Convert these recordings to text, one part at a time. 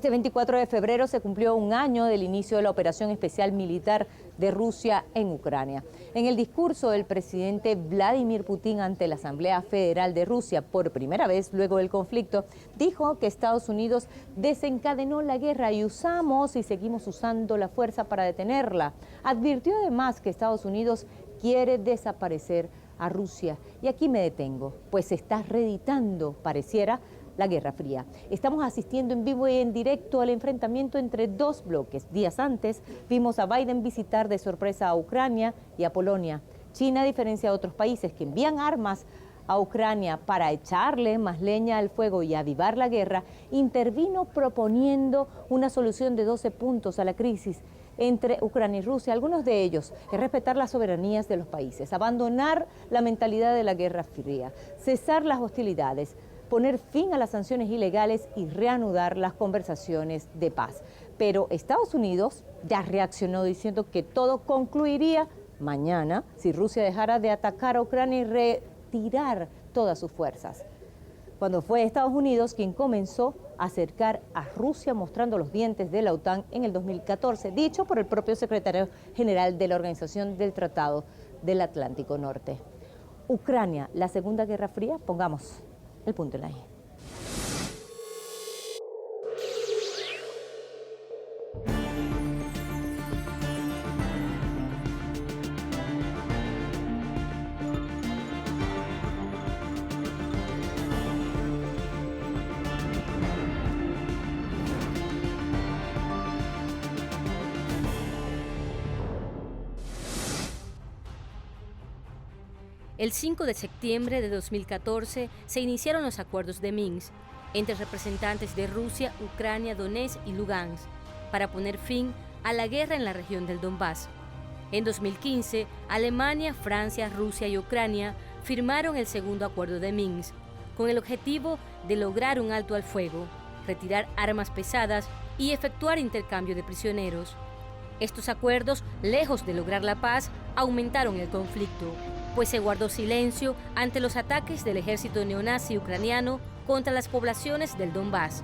Este 24 de febrero se cumplió un año del inicio de la operación especial militar de Rusia en Ucrania. En el discurso del presidente Vladimir Putin ante la Asamblea Federal de Rusia, por primera vez luego del conflicto, dijo que Estados Unidos desencadenó la guerra y usamos y seguimos usando la fuerza para detenerla. Advirtió además que Estados Unidos quiere desaparecer a Rusia. Y aquí me detengo, pues se está reeditando, pareciera, la Guerra Fría. Estamos asistiendo en vivo y en directo al enfrentamiento entre dos bloques. Días antes vimos a Biden visitar de sorpresa a Ucrania y a Polonia. China, a diferencia de otros países que envían armas a Ucrania para echarle más leña al fuego y avivar la guerra, intervino proponiendo una solución de 12 puntos a la crisis entre Ucrania y Rusia. Algunos de ellos es respetar las soberanías de los países, abandonar la mentalidad de la Guerra Fría, cesar las hostilidades, poner fin a las sanciones ilegales y reanudar las conversaciones de paz. Pero Estados Unidos ya reaccionó diciendo que todo concluiría mañana si Rusia dejara de atacar a Ucrania y retirar todas sus fuerzas. Cuando fue Estados Unidos quien comenzó a acercar a Rusia mostrando los dientes de la OTAN en el 2014, dicho por el propio secretario general de la Organización del Tratado del Atlántico Norte. Ucrania, la Segunda Guerra Fría, pongamos el punto en la I. El 5 de septiembre de 2014 se iniciaron los acuerdos de Minsk entre representantes de Rusia, Ucrania, Donetsk y Lugansk para poner fin a la guerra en la región del Donbass. En 2015, Alemania, Francia, Rusia y Ucrania firmaron el segundo acuerdo de Minsk con el objetivo de lograr un alto al fuego, retirar armas pesadas y efectuar intercambio de prisioneros. Estos acuerdos, lejos de lograr la paz, aumentaron el conflicto, pues se guardó silencio ante los ataques del ejército neonazi ucraniano contra las poblaciones del Donbass.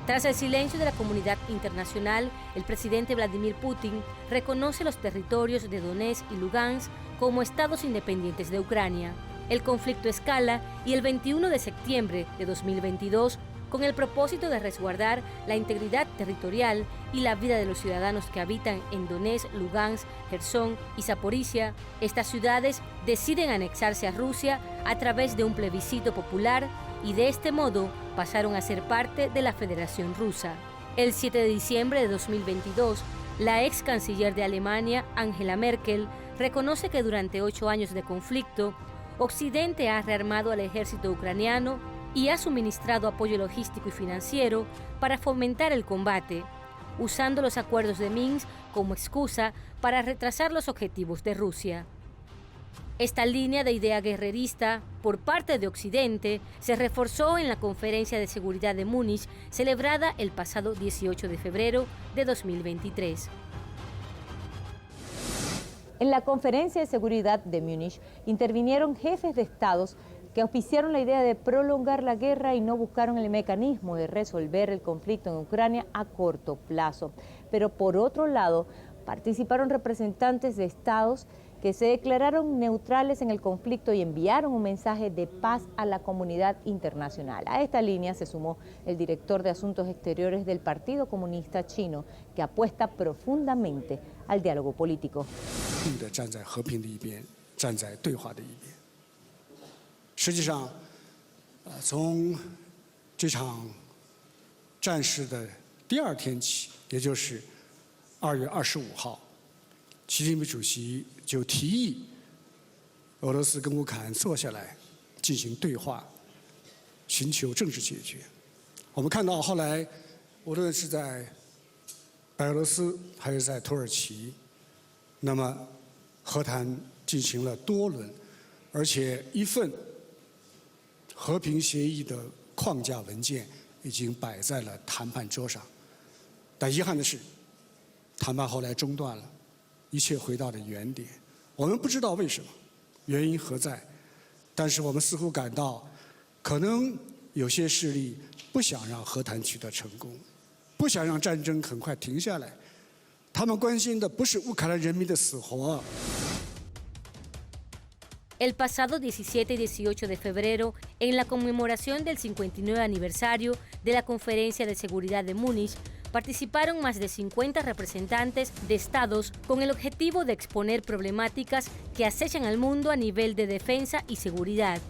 Tras el silencio de la comunidad internacional, el presidente Vladimir Putin reconoce los territorios de Donetsk y Lugansk como estados independientes de Ucrania. El conflicto escala y el 21 de septiembre de 2022, con el propósito de resguardar la integridad territorial y la vida de los ciudadanos que habitan en Donetsk, Lugansk, Jersón y Zaporizhia, estas ciudades deciden anexarse a Rusia a través de un plebiscito popular y de este modo pasaron a ser parte de la Federación Rusa. El 7 de diciembre de 2022, la ex canciller de Alemania, Angela Merkel, reconoce que durante 8 años de conflicto, Occidente ha rearmado al ejército ucraniano y ha suministrado apoyo logístico y financiero para fomentar el combate, usando los acuerdos de Minsk como excusa para retrasar los objetivos de Rusia. Esta línea de idea guerrerista por parte de Occidente se reforzó en la Conferencia de Seguridad de Múnich, celebrada el pasado 18 de febrero de 2023. En la Conferencia de Seguridad de Múnich intervinieron jefes de estados que auspiciaron la idea de prolongar la guerra y no buscaron el mecanismo de resolver el conflicto en Ucrania a corto plazo. Pero por otro lado, participaron representantes de estados que se declararon neutrales en el conflicto y enviaron un mensaje de paz a la comunidad internacional. A esta línea se sumó el director de Asuntos Exteriores del Partido Comunista Chino, que apuesta profundamente al diálogo político. 实际上，从这场战事的第2天起，也就是2月25号，习近平主席就提议俄罗斯跟乌克兰坐下来进行对话，寻求政治解决。我们看到后来，无论是在白俄罗斯还是在土耳其，那么和谈进行了多轮，而且一份 和平协议的框架文件已经摆在了谈判桌上，但遗憾的是，谈判后来中断了，一切回到了原点。我们不知道为什么，原因何在，但是我们似乎感到，可能有些势力不想让和谈取得成功，不想让战争很快停下来，他们关心的不是乌克兰人民的死活。El pasado 17 y 18 de febrero, en la conmemoración del 59 aniversario de la Conferencia de Seguridad de Múnich, participaron más de 50 representantes de estados con el objetivo de exponer problemáticas que acechan al mundo a nivel de defensa y seguridad.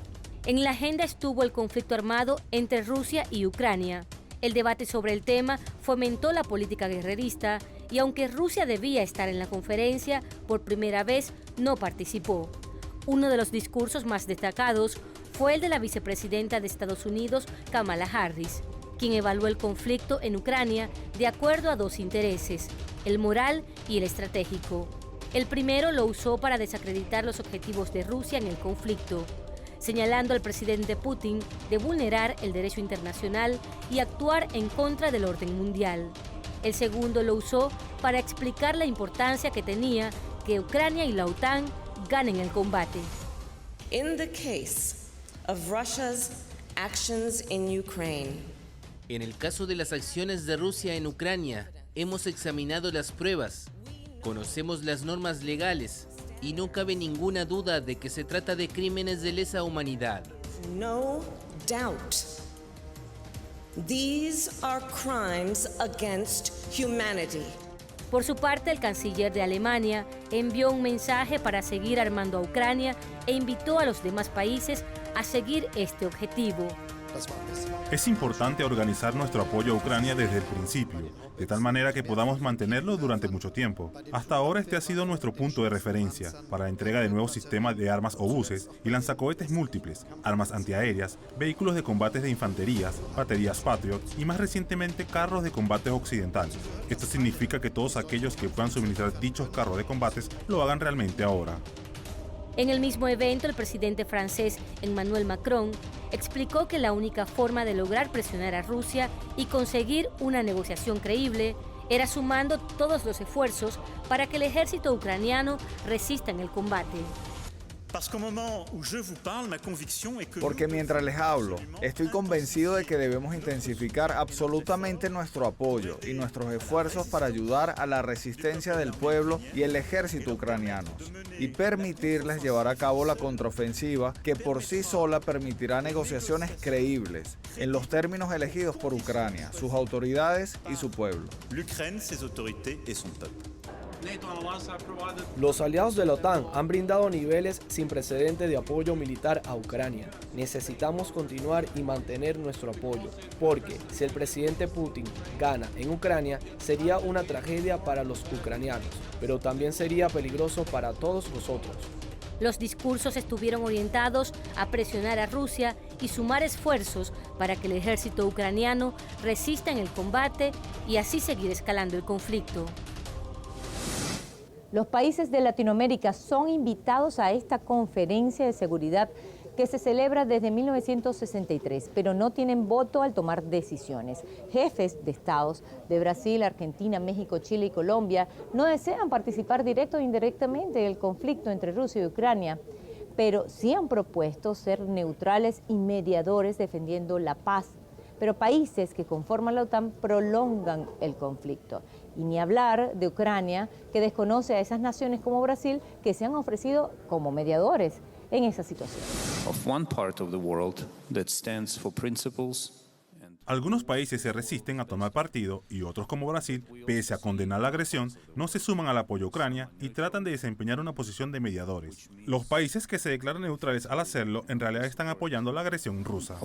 En la agenda estuvo el conflicto armado entre Rusia y Ucrania. El debate sobre el tema fomentó la política guerrerista y aunque Rusia debía estar en la conferencia, por primera vez no participó. Uno de los discursos más destacados fue el de la vicepresidenta de Estados Unidos, Kamala Harris, quien evaluó el conflicto en Ucrania de acuerdo a dos intereses, el moral y el estratégico. El primero lo usó para desacreditar los objetivos de Rusia en el conflicto, señalando al presidente Putin de vulnerar el derecho internacional y actuar en contra del orden mundial. El segundo lo usó para explicar la importancia que tenía que Ucrania y la OTAN ganen el combate. In the case of Russia's actions in Ukraine, en el caso de las acciones de Rusia en Ucrania, hemos examinado las pruebas, conocemos las normas legales y no cabe ninguna duda de que se trata de crímenes de lesa humanidad. no doubt, these are crimes against humanity. Por su parte, el canciller de Alemania envió un mensaje para seguir armando a Ucrania e invitó a los demás países a seguir este objetivo. Es importante organizar nuestro apoyo a Ucrania desde el principio, de tal manera que podamos mantenerlo durante mucho tiempo. Hasta ahora este ha sido nuestro punto de referencia para la entrega de nuevos sistemas de armas obuses y lanzacohetes múltiples, armas antiaéreas, vehículos de combates de infanterías, baterías Patriot y más recientemente carros de combates occidentales. Esto significa que todos aquellos que puedan suministrar dichos carros de combates lo hagan realmente ahora. En el mismo evento, el presidente francés Emmanuel Macron explicó que la única forma de lograr presionar a Rusia y conseguir una negociación creíble era sumando todos los esfuerzos para que el ejército ucraniano resista en el combate. Porque mientras les hablo, estoy convencido de que debemos intensificar absolutamente nuestro apoyo y nuestros esfuerzos para ayudar a la resistencia del pueblo y el ejército ucranianos y permitirles llevar a cabo la contraofensiva que por sí sola permitirá negociaciones creíbles en los términos elegidos por Ucrania, sus autoridades y su pueblo. Los aliados de la OTAN han brindado niveles sin precedentes de apoyo militar a Ucrania. Necesitamos continuar y mantener nuestro apoyo, porque si el presidente Putin gana en Ucrania, sería una tragedia para los ucranianos, pero también sería peligroso para todos nosotros. Los discursos estuvieron orientados a presionar a Rusia y sumar esfuerzos para que el ejército ucraniano resista en el combate y así seguir escalando el conflicto. Los países de Latinoamérica son invitados a esta conferencia de seguridad que se celebra desde 1963, pero no tienen voto al tomar decisiones. Jefes de estados de Brasil, Argentina, México, Chile y Colombia no desean participar directo o indirectamente en el conflicto entre Rusia y Ucrania, pero sí han propuesto ser neutrales y mediadores defendiendo la paz. Pero países que conforman la OTAN prolongan el conflicto. Y ni hablar de Ucrania, que desconoce a esas naciones como Brasil, que se han ofrecido como mediadores en esa situación. Algunos países se resisten a tomar partido y otros como Brasil, pese a condenar la agresión, no se suman al apoyo a Ucrania y tratan de desempeñar una posición de mediadores. Los países que se declaran neutrales al hacerlo en realidad están apoyando la agresión rusa.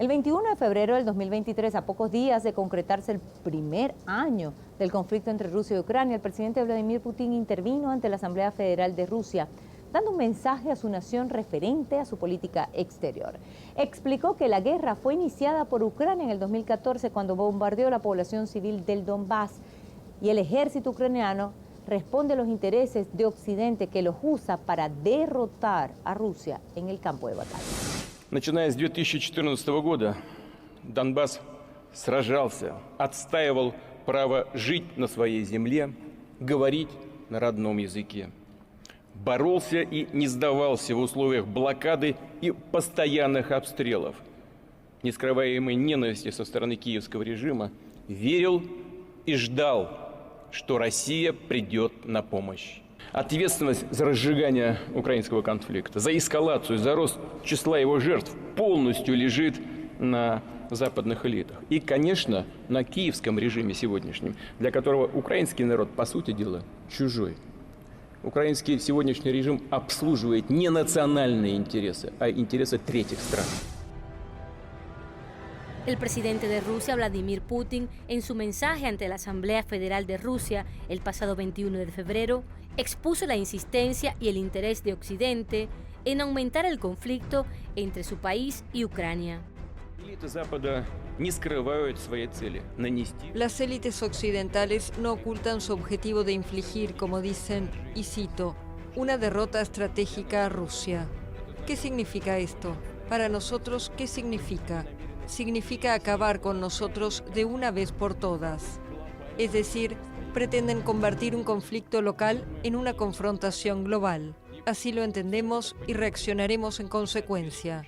El 21 de febrero del 2023, a pocos días de concretarse el primer año del conflicto entre Rusia y Ucrania, el presidente Vladimir Putin intervino ante la Asamblea Federal de Rusia, dando un mensaje a su nación referente a su política exterior. Explicó que la guerra fue iniciada por Ucrania en el 2014 cuando bombardeó la población civil del Donbass y el ejército ucraniano responde a los intereses de Occidente que los usa para derrotar a Rusia en el campo de batalla. Начиная с 2014 года Донбасс сражался, отстаивал право жить на своей земле, говорить на родном языке. Боролся и не сдавался в условиях блокады и постоянных обстрелов. Нескрываемой ненависти со стороны киевского режима верил и ждал, что Россия придет на помощь. Ответственность за разжигание украинского конфликта, за эскалацию, за рост числа его жертв полностью лежит на западных элитах. И, конечно, на киевском режиме сегодняшнем, для которого украинский народ, по сути дела, чужой. Украинский сегодняшний режим обслуживает не национальные интересы, а интересы третьих стран. El presidente de Rusia, Vladimir Putin, en su mensaje ante la Asamblea Federal de Rusia el pasado 21 de febrero, expuso la insistencia y el interés de Occidente en aumentar el conflicto entre su país y Ucrania. Las élites occidentales no ocultan su objetivo de infligir, como dicen, y cito, una derrota estratégica a Rusia. ¿Qué significa esto? Para nosotros, ¿qué significa? Significa acabar con nosotros de una vez por todas. Es decir, pretenden convertir un conflicto local en una confrontación global. Así lo entendemos y reaccionaremos en consecuencia.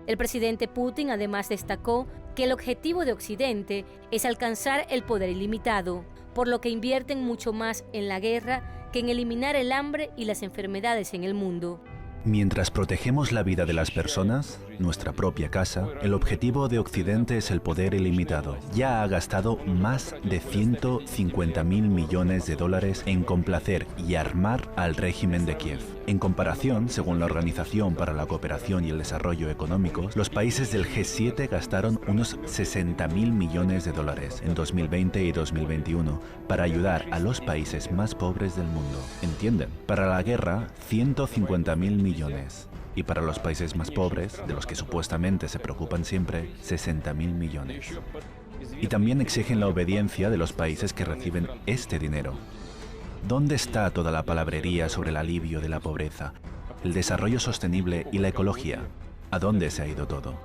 El presidente Putin además destacó que el objetivo de Occidente es alcanzar el poder ilimitado, por lo que invierten mucho más en la guerra que en eliminar el hambre y las enfermedades en el mundo. Mientras protegemos la vida de las personas, nuestra propia casa, el objetivo de Occidente es el poder ilimitado. Ya ha gastado más de 150.000 millones de dólares en complacer y armar al régimen de Kiev. En comparación, según la Organización para la Cooperación y el Desarrollo Económicos, los países del G7 gastaron unos 60.000 millones de dólares en 2020 y 2021 para ayudar a los países más pobres del mundo. ¿Entienden? Para la guerra, 150.000 millones. Y para los países más pobres, de los que supuestamente se preocupan siempre, 60.000 millones. Y también exigen la obediencia de los países que reciben este dinero. ¿Dónde está toda la palabrería sobre el alivio de la pobreza, el desarrollo sostenible y la ecología? ¿A dónde se ha ido todo?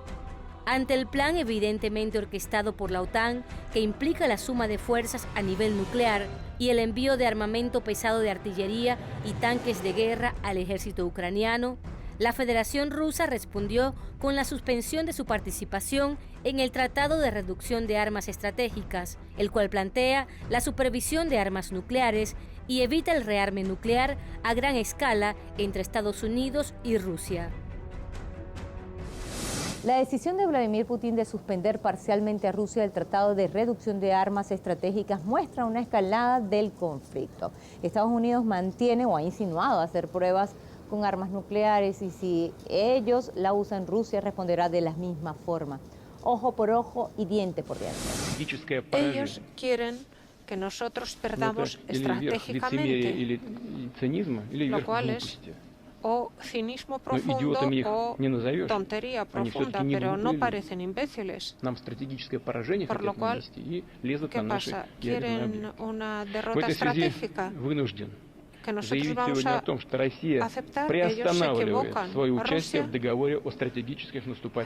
Ante el plan evidentemente orquestado por la OTAN, que implica la suma de fuerzas a nivel nuclear y el envío de armamento pesado de artillería y tanques de guerra al ejército ucraniano, la Federación Rusa respondió con la suspensión de su participación en el Tratado de Reducción de Armas Estratégicas, el cual plantea la supervisión de armas nucleares y evita el rearme nuclear a gran escala entre Estados Unidos y Rusia. La decisión de Vladimir Putin de suspender parcialmente a Rusia el Tratado de Reducción de Armas Estratégicas muestra una escalada del conflicto. Estados Unidos mantiene o ha insinuado hacer pruebas con armas nucleares y si ellos la usan, Rusia responderá de la misma forma. Ojo por ojo y diente por diente. Ellos quieren que nosotros perdamos estratégicamente, lo cual es o cinismo profundo o tontería profunda, pero no parecen imbéciles. Por lo cual, ¿qué pasa? ¿Quieren una derrota estratégica? Que nosotros vamos a aceptar, ellos se equivocan. Rusia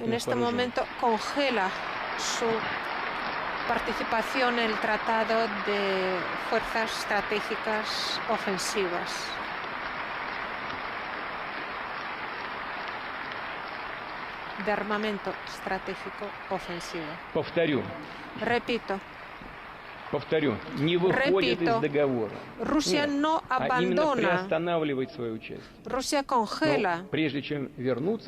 en este momento congela su participación en el Tratado de Fuerzas Estratégicas Ofensivas. De armamento estratégico ofensivo. Repito, Rusia no abandona, Rusia congela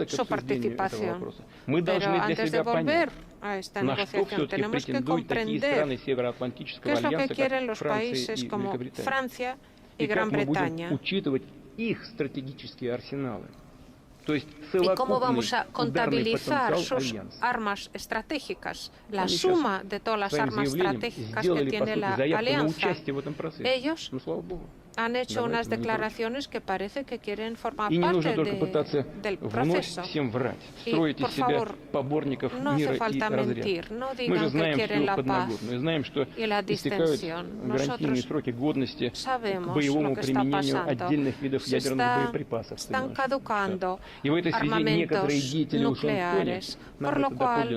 su participación. Pero antes de volver a esta negociación tenemos que comprender qué es lo que quieren los países como Francia y Gran Bretaña. ¿Y cómo vamos a contabilizar sus armas estratégicas? La suma de todas las armas estratégicas que tiene la alianza. Ellos han hecho unas declaraciones que parece que quieren formar parte del proceso. Y, por favor, no hace falta mentir, no digan que quieren la paz y la distensión. Nosotros sabemos lo que está pasando. Están caducando armamentos nucleares, por lo cual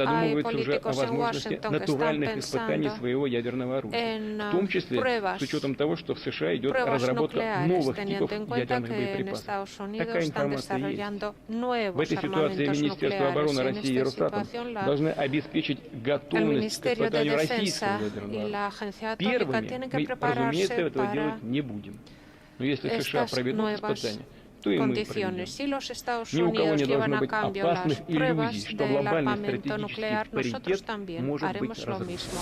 hay políticos en Washington que están pensando en pruebas nucleares, teniendo en cuenta que en Estados Unidos están desarrollando nuevos armamentos nucleares. En esta situación, el Ministerio de Defensa y la Agencia Atómica tienen que prepararse para estas nuevas condiciones. Si los Estados Unidos llevan a cabo las pruebas del armamento nuclear, nosotros también haremos lo mismo.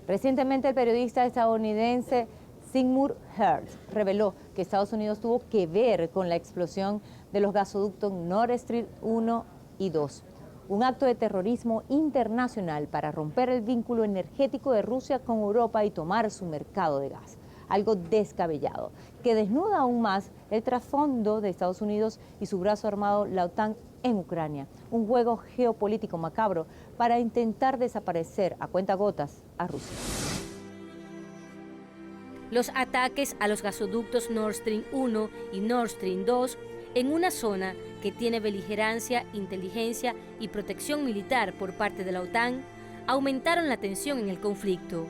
Recientemente, el periodista estadounidense Seymour Hersh reveló que Estados Unidos tuvo que ver con la explosión de los gasoductos Nord Stream 1 y 2. Un acto de terrorismo internacional para romper el vínculo energético de Rusia con Europa y tomar su mercado de gas. Algo descabellado, que desnuda aún más el trasfondo de Estados Unidos y su brazo armado, la OTAN, en Ucrania. Un juego geopolítico macabro para intentar desaparecer a cuentagotas a Rusia. Los ataques a los gasoductos Nord Stream 1 y Nord Stream 2 en una zona que tiene beligerancia, inteligencia y protección militar por parte de la OTAN aumentaron la tensión en el conflicto.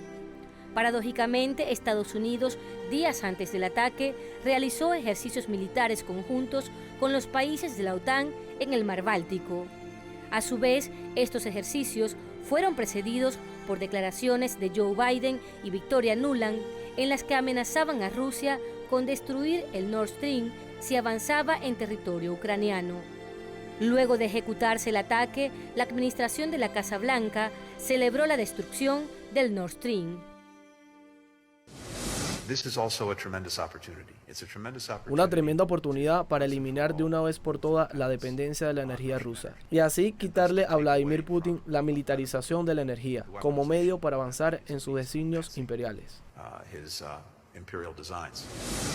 Paradójicamente, Estados Unidos, días antes del ataque, realizó ejercicios militares conjuntos con los países de la OTAN en el Mar Báltico. A su vez, estos ejercicios fueron precedidos por declaraciones de Joe Biden y Victoria Nuland, en las que amenazaban a Rusia con destruir el Nord Stream si avanzaba en territorio ucraniano. Luego de ejecutarse el ataque, la administración de la Casa Blanca celebró la destrucción del Nord Stream. Una tremenda oportunidad para eliminar de una vez por todas la dependencia de la energía rusa y así quitarle a Vladimir Putin la militarización de la energía como medio para avanzar en sus designios imperiales.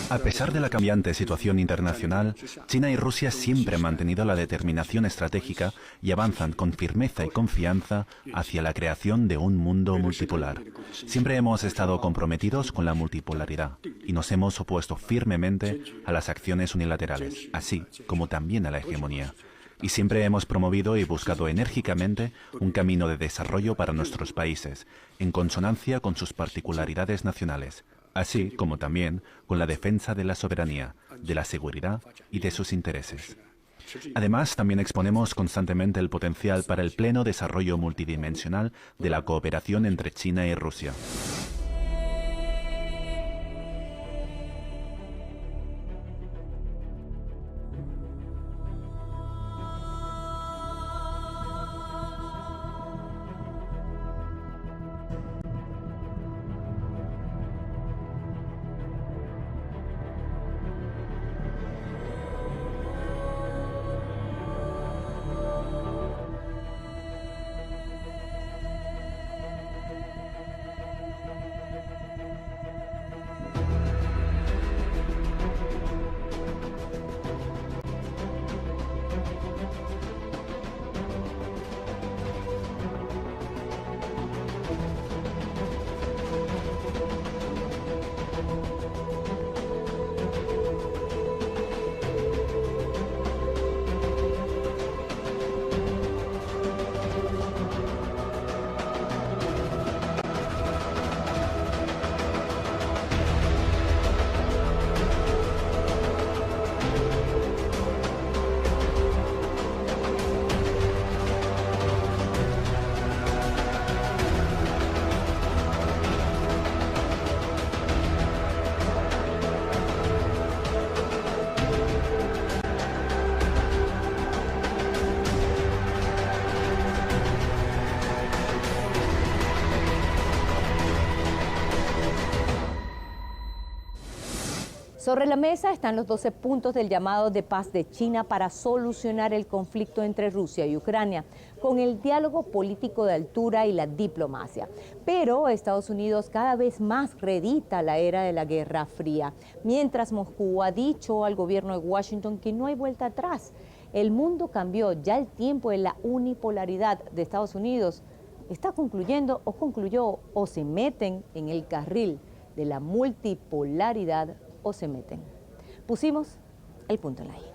A pesar de la cambiante situación internacional, China y Rusia siempre han mantenido la determinación estratégica y avanzan con firmeza y confianza hacia la creación de un mundo multipolar. Siempre hemos estado comprometidos con la multipolaridad y nos hemos opuesto firmemente a las acciones unilaterales, así como también a la hegemonía. Y siempre hemos promovido y buscado enérgicamente un camino de desarrollo para nuestros países, en consonancia con sus particularidades nacionales, así como también con la defensa de la soberanía, de la seguridad y de sus intereses. Además, también exponemos constantemente el potencial para el pleno desarrollo multidimensional de la cooperación entre China y Rusia. Sobre la mesa están los 12 puntos del llamado de paz de China para solucionar el conflicto entre Rusia y Ucrania, con el diálogo político de altura y la diplomacia. Pero Estados Unidos cada vez más reedita la era de la Guerra Fría, mientras Moscú ha dicho al gobierno de Washington que no hay vuelta atrás. El mundo cambió, ya el tiempo de la unipolaridad de Estados Unidos está concluyendo o concluyó, o se meten en el carril de la multipolaridad o se meten. Pusimos el punto en la I.